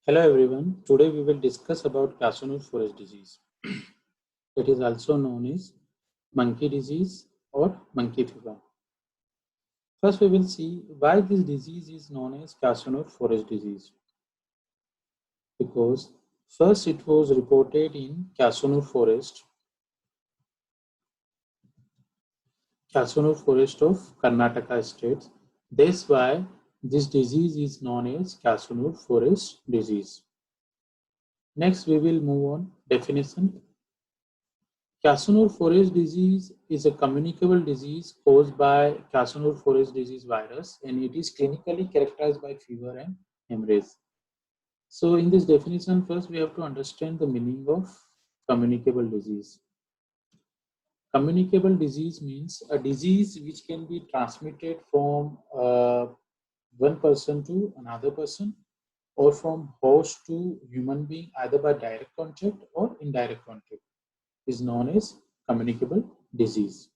Hello everyone. Today we will discuss about Cassonur-Forest disease. It is also known as monkey disease or monkey fever. First we will see why this disease is known as Cassonur-Forest disease. Because first it was reported in Cassonur Forest of Karnataka state. That's why this disease is known as Cassonur-Forest disease. Next we will move on definition. Cassonur-Forest disease is a communicable disease caused by Cassonur-Forest disease virus, and it is clinically characterized by fever and hemorrhage. So in this definition, first we have to understand the meaning of communicable disease. Communicable disease means a disease which can be transmitted from one person to another person or from host to human being either by direct contact or indirect contact is known as communicable disease.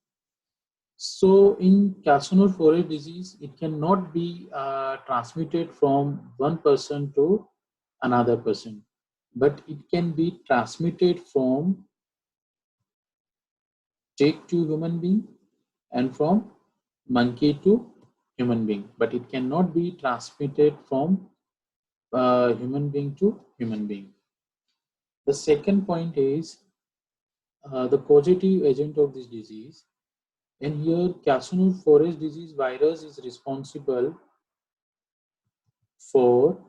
So in Cassonur-Forest disease, it cannot be transmitted from one person to another person, but it can be transmitted from tick to human being and from monkey to human being, but it cannot be transmitted from human being to human being. The second point is the causative agent of this disease. And here Cassonur-Forest disease virus is responsible for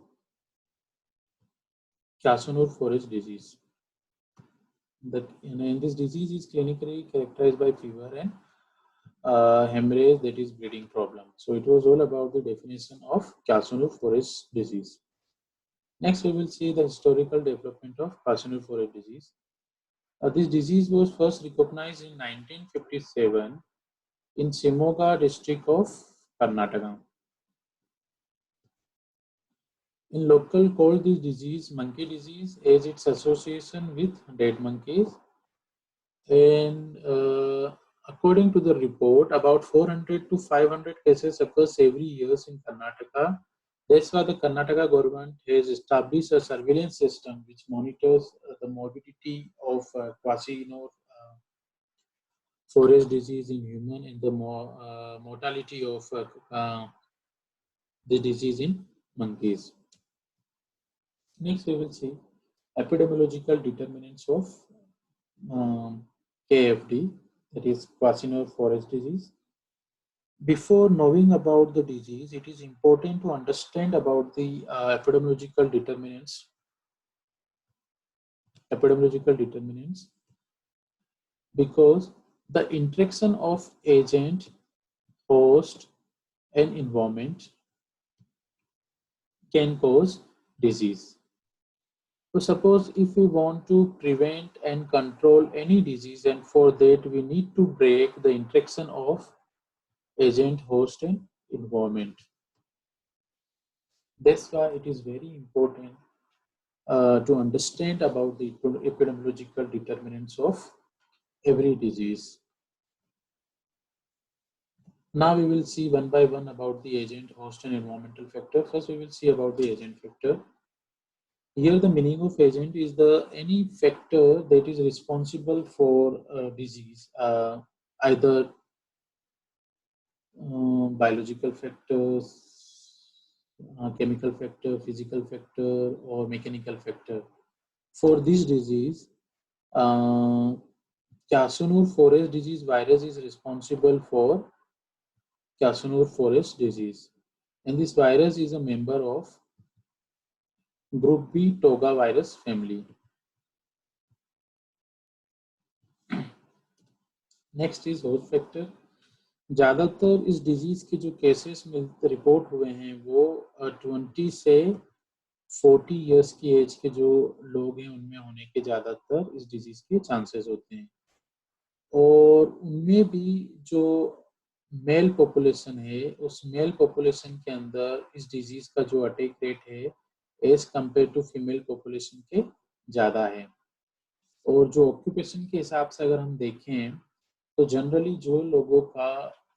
Cassonur-Forest disease. And this disease is clinically characterized by fever and hemorrhage, that is bleeding problem. So it was all about the definition of Cassonur-Forest disease. Next we will see the historical development of Cassonur-Forest disease. This disease was first recognized in 1957 in Shimoga district of Karnataka. In local called this disease monkey disease as its association with dead monkeys. And according to the report, about 400 to 500 cases occurs every year in Karnataka. That's why the Karnataka government has established a surveillance system which monitors the morbidity of forest disease in human and the mortality of the disease in monkeys. Next, we will see epidemiological determinants of KFD, that is Cassonur-Forest disease. Before knowing about the disease, it is important to understand about the epidemiological determinants. Because the interaction of agent, host, and environment can cause disease. So suppose if we want to prevent and control any disease, and for that we need to break the interaction of agent, host, and environment. That's why it is very important to understand about the epidemiological determinants of every disease. Now we will see one by one about the agent, host, and environmental factor. First, we will see about the agent factor. Here, the meaning of agent is any factor that is responsible for disease, either biological factors, chemical factor, physical factor, or mechanical factor. For this disease, Cassonur-Forest disease virus is responsible for Cassonur-Forest disease, and this virus is a member of group B Toga virus family. Next is host factor. ज़्यादातर इस disease के जो cases में report हुए हैं वो 20 से 40 years की एज के जो लोग हैं उनमें होने के ज़्यादातर इस डिजीज के चांसेस होते हैं. और उनमें भी जो मेल पॉपुलेशन है उस मेल पॉपुलेशन के अंदर इस डिजीज का जो अटैक रेट है as compare to female population के ज़्यादा है. और जो ऑक्यूपेशन के हिसाब से अगर हम देखें तो जनरली जो लोगों का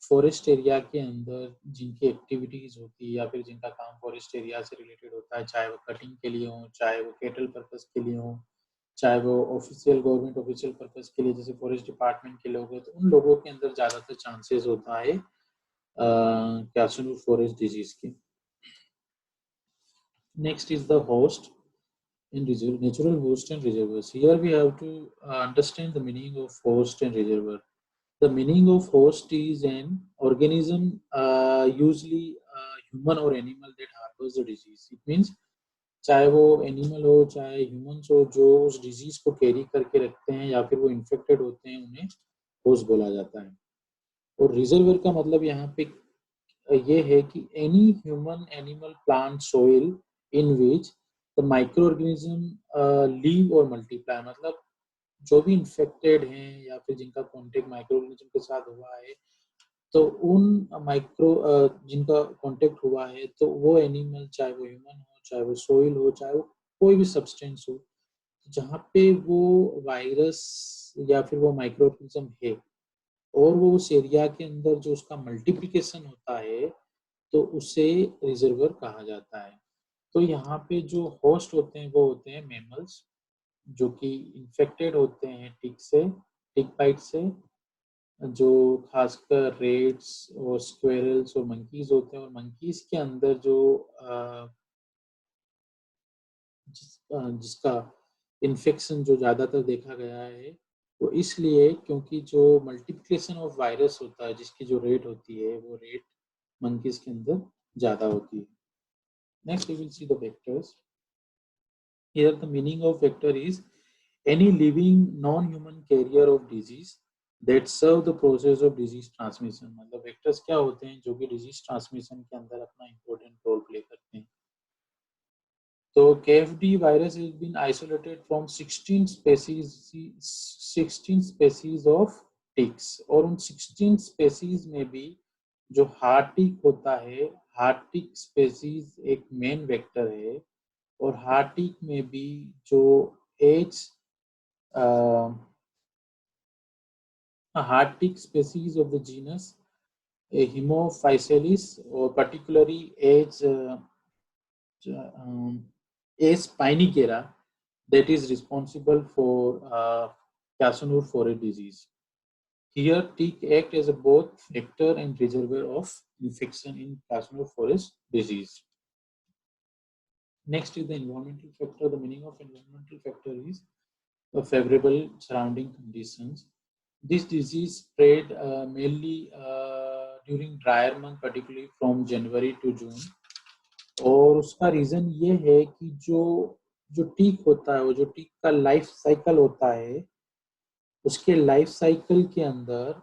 फॉरेस्ट एरिया के अंदर जिनकी एक्टिविटीज होती है या फिर जिनका काम फॉरेस्ट एरिया से रिलेटेड होता है, चाहे वो कटिंग के लिए हो, चाहे वो कैटल पर्पस के लिए हो, चाहे वो ऑफिशियल गवर्नमेंट ऑफिशियल पर्पस के लिए जैसे फॉरेस्ट डिपार्टमेंट के लोग हैं, तो उन लोगों के अंदर ज़्यादातर चांसेस होता है कैशनूर फॉरेस्ट डिजीज की. Next is the host in natural host and reservoirs. Here we have to understand the meaning of host and reservoir. The meaning of host is an organism, usually human or animal, that harbors the disease. It means चाहे वो animal हो चाहे humans हो, जो उस disease को carry करके रखते हैं या फिर वो इन्फेक्टेड होते हैं, उन्हें होस्ट बोला जाता है. और रिजर्वर का मतलब यहाँ पे ये है कि any human, animal, plant, soil in which the micro organism leave और मल्टीप्लाई. मतलब जो भी इन्फेक्टेड हैं या फिर जिनका कॉन्टेक्ट माइक्रो ऑर्गेनिज्म के साथ हुआ है, तो उन माइक्रो जिनका कॉन्टेक्ट हुआ है, तो वो एनिमल, चाहे वो ह्यूमन हो, चाहे वो सोइल हो, चाहे वो कोई भी सब्सटेंस हो, जहाँ पे वो वायरस या फिर वो माइक्रो ऑर्गेनिज्म है और वो उस एरिया के अंदर जो उसका मल्टीप्लिकेशन होता है, तो उसे रिजर्वर कहा जाता है. तो यहाँ पे जो होस्ट होते हैं वो होते हैं मैमल्स, जो कि इन्फेक्टेड होते हैं टिक से, टिक बाइट से, जो खासकर रेट्स और स्क्वेरल्स और मंकीज होते हैं. और मंकीज के अंदर जो जिसका इन्फेक्शन जो ज़्यादातर देखा गया है, वो इसलिए क्योंकि जो मल्टीप्लिकेशन ऑफ वायरस होता है, जिसकी जो रेट होती है, वो रेट मंकीज के अंदर ज़्यादा होती है. Next we will see the vectors. Here the meaning of vector is any living non-human carrier of disease that serve the process of disease transmission. मतलब vectors क्या होते हैं जो कि disease transmission के अंदर अपना important role play करते हैं. तो KFD virus has been isolated from 16 species of ticks. और उन 16 species में भी जो हार्ट टिक होता है, हार्ट टिक स्पेसीज एक मेन वेक्टर है. और हार्टिक में भी जो as hard tick species of the genus haemaphysalis, और particularly as spinigera, that is responsible for Casanur foray disease. Here, tick act as a both vector and reservoir of infection in Casanur forest disease. Next is the environmental factor. The meaning of environmental factor is favorable surrounding conditions. This disease spread mainly during drier month, particularly from January to June. और उसका reason ये है कि जो teak होता है, वो जो टीक का लाइफ साइकिल होता है, उसके लाइफ साइकिल के अंदर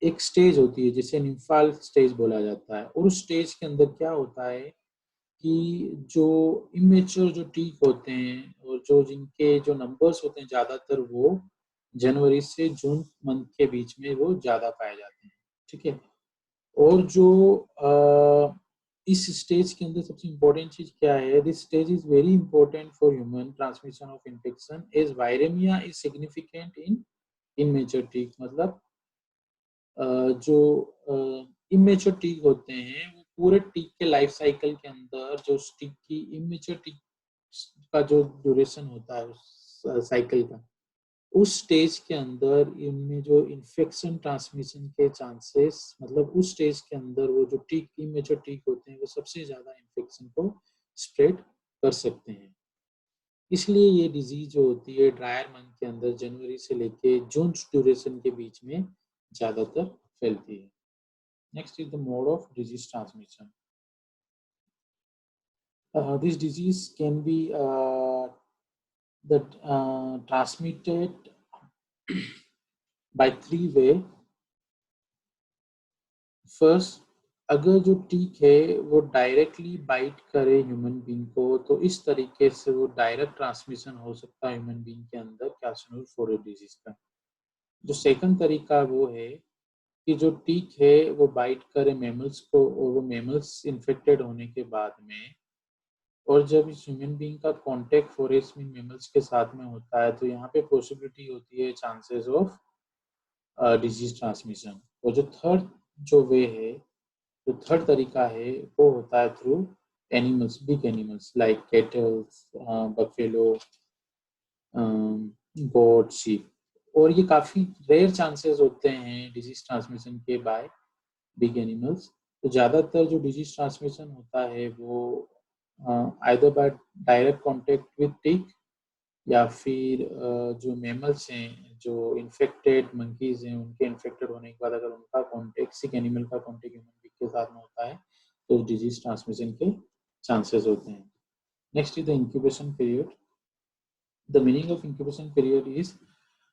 एक स्टेज होती है जिसे निम्फाल स्टेज बोला जाता है. और उस स्टेज के अंदर क्या होता है कि जो इमेच्योर जो टीक होते हैं और जो जिनके जो नंबर्स होते हैं, ज़्यादातर वो जनवरी से जून मंथ के बीच में वो ज़्यादा पाए जाते हैं. ठीक है. और जो इस स्टेज के अंदर सबसे इम्पोर्टेंट चीज़ क्या है, this stage is very important for human transmission of infection as viraemia is significant in immature tick. मतलब जो इमेच्योर टीक होते हैं, वो पूरे टीक के लाइफ साइकिल के अंदर जो टीक की इमेच्योर टीक का जो ड्यूरेशन होता है उस साइकिल का, उस स्टेज के अंदर इनमें जो इन्फेक्शन ट्रांसमिशन के चांसेस, मतलब उस स्टेज के अंदर वो जो टीक इमेच्योर टीक होते हैं, वो सबसे ज्यादा इन्फेक्शन को स्प्रेड कर सकते हैं. इसलिए ये डिजीज जो होती है ड्रायर मंथ के अंदर जनवरी से लेके जून ड्यूरेशन के बीच में ज्यादातर फैलती है. Next is the mode of disease transmission. This disease can be transmitted by three way. First, अगर जो टीक है वो डायरेक्टली बाइट करे ह्यूमन बीइंग को, तो इस तरीके से वो डायरेक्ट ट्रांसमिशन हो सकता है ह्यूमन बीइंग के अंदर कैशनूर फोरे डिजीज का. जो सेकंड तरीका वो है कि जो टीक है वो बाइट करे मैमल्स को, और वो मैमल्स इन्फेक्टेड होने के बाद में, और जब इस ह्यूमन बीइंग का कांटेक्ट फॉरेस्ट में मैमल्स के साथ में होता है, तो यहाँ पे पॉसिबिलिटी होती है चांसेस ऑफ डिजीज ट्रांसमिशन. और जो थर्ड जो वे है, जो थर्ड तरीका है, वो होता है through animals, big animals like cattles, buffalo, goat, sheep. और ये काफ़ी रेयर चांसेस होते हैं डिजीज ट्रांसमिशन के बाय बिग एनिमल्स। तो ज़्यादातर जो डिजीज ट्रांसमिशन होता है वो either by direct contact with tick, या फिर जो मैमल्स हैं, जो इन्फेक्टेड मंकीज हैं, उनके इन्फेक्टेड होने के बाद अगर उनका कांटेक्ट सिक एनिमल का कांटेक्ट ह्यूमन बीइंग के साथ में होता है तो डिजीज ट्रांसमिशन के चांसेस होते हैं। Next is the incubation period. The meaning of incubation period is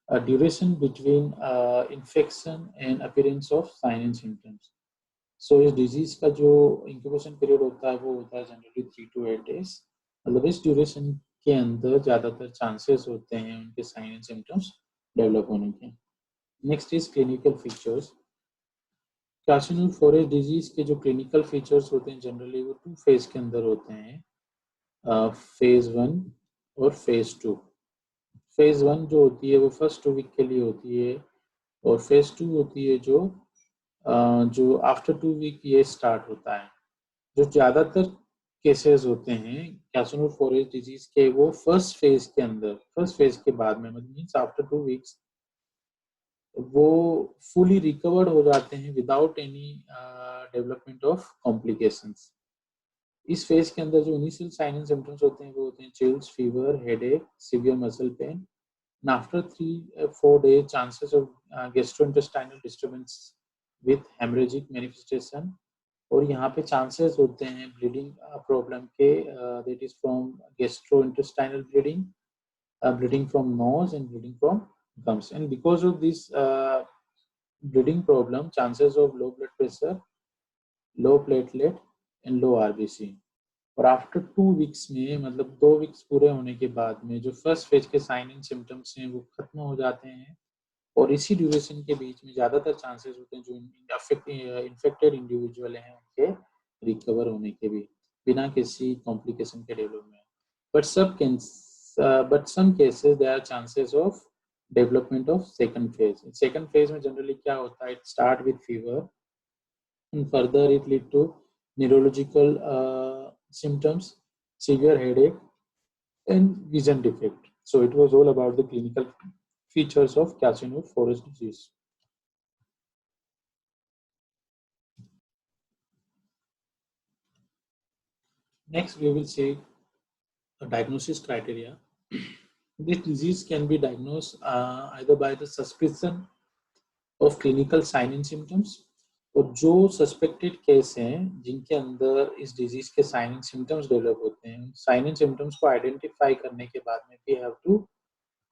a duration between infection and appearance of sign and symptoms. So इस डिजीज का जो इंक्यूबेशन पीरियड होता है वो होता है जनरली 3 to 8 days। मतलब इस ड्यूरेशन के अंदर ज़्यादातर चांसेस होते हैं उनके साइन एंड सिम्टम्स डेवलप होने के। Next is clinical features. Carcinoid forage disease के जो क्लिनिकल फीचर्स होते हैं जनरली वो 2 फेज के अंदर होते हैं, फेज 1 और फेज 2। फेज 1 जो होती है वो फर्स्ट 2 वीक के लिए होती है, और फेज 2 होती है जो आफ्टर 2 वीक ये स्टार्ट होता है। जो ज़्यादातर केसेस होते हैं कैसनोइड फोरेज डिजीज के वो फर्स्ट फेज के अंदर, फर्स्ट फेज के बाद में, मतलब मीन्स आफ्टर 2 वीक्स वो फुली रिकवर्ड हो जाते हैं without any development of complications. इस फेज के अंदर जो इनिशियल साइन एंड सिम्टम्स होते हैं वो होते हैं chills, fever, headache, severe muscle pain. And after 3-4 days, chances of gastrointestinal disturbance with hemorrhagic manifestation, और यहाँ पे चांसेस होते हैं ब्लीडिंग प्रॉब्लम के, that is from gastrointestinal bleeding, bleeding from nose and bleeding from gums. And because of this bleeding problem, chances of low blood pressure, low platelet and low RBC। और after 2 weeks में, मतलब 2 weeks पूरे होने के बाद में, जो first phase के साइन एंड सिम्टम्स हैं वो खत्म हो जाते हैं, और इसी ड्यूरेशन के बीच में ज़्यादातर चांसेस होते हैं जो इन्फेक्टेड इंडिविजुअल हैं उनके रिकवर होने के भी, बिना किसी कॉम्प्लिकेशन के डेवलपमेंट। बट सब can but some cases there are chances of development of second phase. Second phase में जनरली क्या होता है, it start with fever and further it lead to neurological symptoms, severe headache and vision defect. So it was all about the clinical features of carcinoid forest disease. Next we will see a diagnosis criteria. This disease can be diagnosed either by the suspicion of clinical sign and symptoms, और जो suspected case हैं जिनके अंदर इस disease के sign and symptoms develop होते हैं, sign and symptoms को आइडेंटिफाई करने के बाद में we have to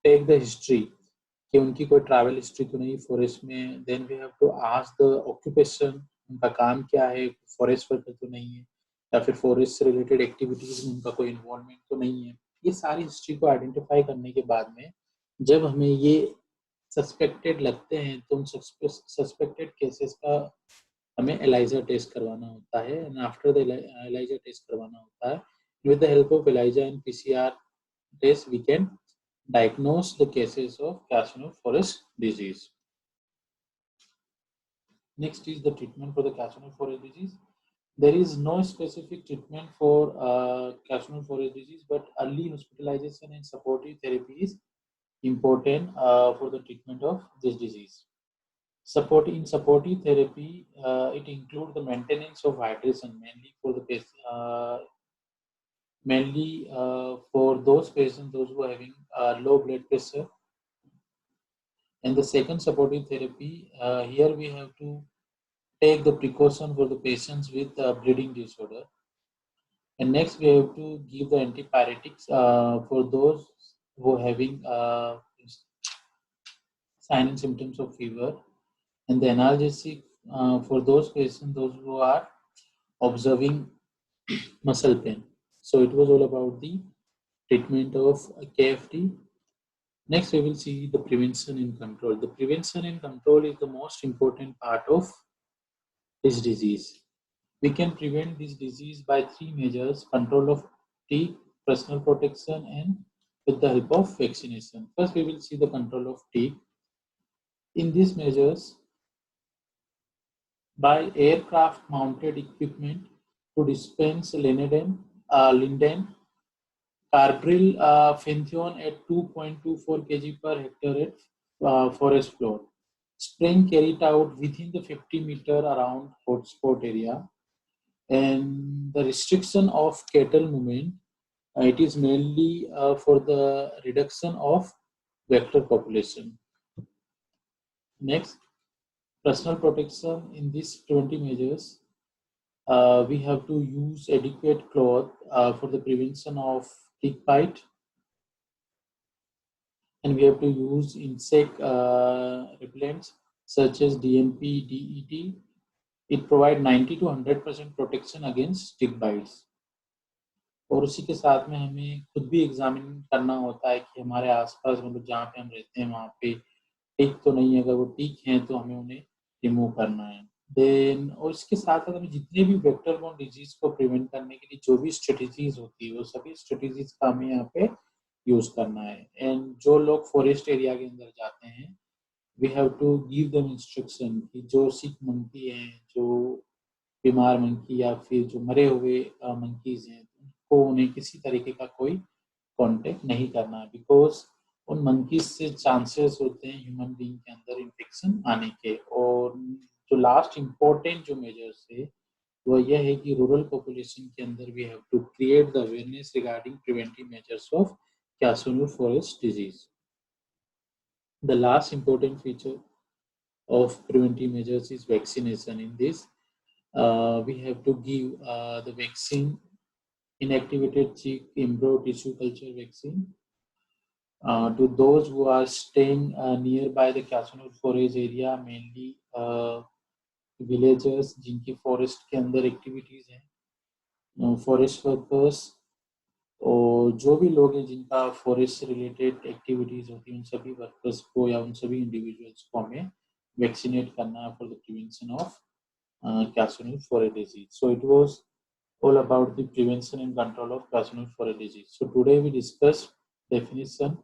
take the history कि उनकी कोई ट्रैवल हिस्ट्री तो नहीं फॉरेस्ट में। Then we have to ask the occupation, उनका काम क्या है, फॉरेस्ट वर्कर तो नहीं है, या फिर फॉरेस्ट से रिलेटेड एक्टिविटीज में उनका कोई इन्वॉल्वमेंट तो नहीं है। ये सारी हिस्ट्री को आइडेंटिफाई करने के बाद में जब हमें ये सस्पेक्टेड लगते हैं तो उन सस्पेक्टेड केसेस का हमें एलाइजा टेस्ट करवाना होता है, and after the ELISA test करवाना होता है, with the help of ELISA and PCR test we can diagnose the cases of carcinoid forest disease. Next is the treatment for the carcinoid forest disease. There is no specific treatment for carcinoid forest disease, but early hospitalization and supportive therapy is important for the treatment of this disease. Supportive therapy, it includes the maintenance of hydration mainly for the for those patients those who are having low blood pressure. And the second supportive therapy, here we have to take the precaution for the patients with bleeding disorder. And next we have to give the antipyretics for those who are having sign and symptoms of fever, and the analgesic for those patients those who are observing muscle pain. So it was all about the treatment of KFT. Next we will see the prevention and control. The prevention and control is the most important part of this disease. We can prevent this disease by 3 measures: control of tick, personal protection, and with the help of vaccination. First we will see the control of tick. In these measures by aircraft mounted equipment to dispense linden, carbaryl, phenthone at 2.24 kg per hectare at forest floor. Spraying carried out within the 50-meter around hotspot area, and the restriction of cattle movement, it is mainly for the reduction of vector population. Next, personal protection. In these 20 measures, we have to use adequate cloth for the prevention of tick bite, and we have to use insect repellents such as DMP, DET. It provides 90 to 100% protection against tick bites. और उसी के साथ में हमें खुद भी examine करना होता है कि हमारे आसपास मतलब जहाँ पे हम रहते हैं वहाँ पे टिक तो नहीं है, अगर वो टिक हैं तो हमें उन्हें रिमूव करना है। देन और इसके साथ साथ हमें जितने भी वेक्टर बॉर्न डिजीज को प्रिवेंट करने के लिए जो भी स्ट्रेटेजीज होती है वो सभी स्ट्रेटेजीज का हमें यहाँ पे यूज करना है। एंड जो लोग फॉरेस्ट एरिया के अंदर जाते हैं, we have to give them instruction कि जो सिक मंकी है, जो बीमार मंकी या फिर जो मरे हुए मंकीज हैं, उनको उन्हें किसी तरीके का कोई कांटेक्ट नहीं करना है, बिकॉज उन मंकीज से चांसेस होते हैं ह्यूमन बीइंग के अंदर इन्फेक्शन आने के। और जो लास्ट इम्पोर्टेंट जो मेजर्स है वो यह है कि रूरल पॉपुलेशन के अंदर we have to create the awareness regarding preventive measures of Kyasanur forest disease. The last important feature of preventive measures is vaccination. In this, we have to give the vaccine, inactivated chick embryo tissue culture vaccine, to those who are staying nearby the Casanur forest area, mainly villagers जिनकी forest के अंदर activities हैं, forest workers और जो भी लोग हैं जिनका फॉरेस्ट से रिलेटेड एक्टिविटीज होती हैं, उन सभी वर्कर्स को या उन सभी इंडिविजुअल्स को हमें वैक्सीनेट करना है for the prevention of Casanur forest disease. So it was all about the prevention and control of Casanur forest disease. So today we discussed definition,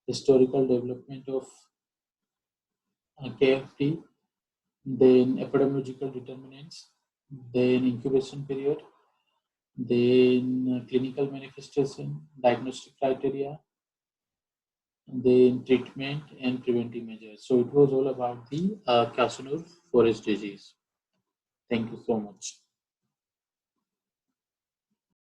historical development of KFT, then epidemiological determinants, then incubation period, then clinical manifestation, diagnostic criteria, then treatment and preventive measures. So it was all about the Casanur forest disease. Thank you so much.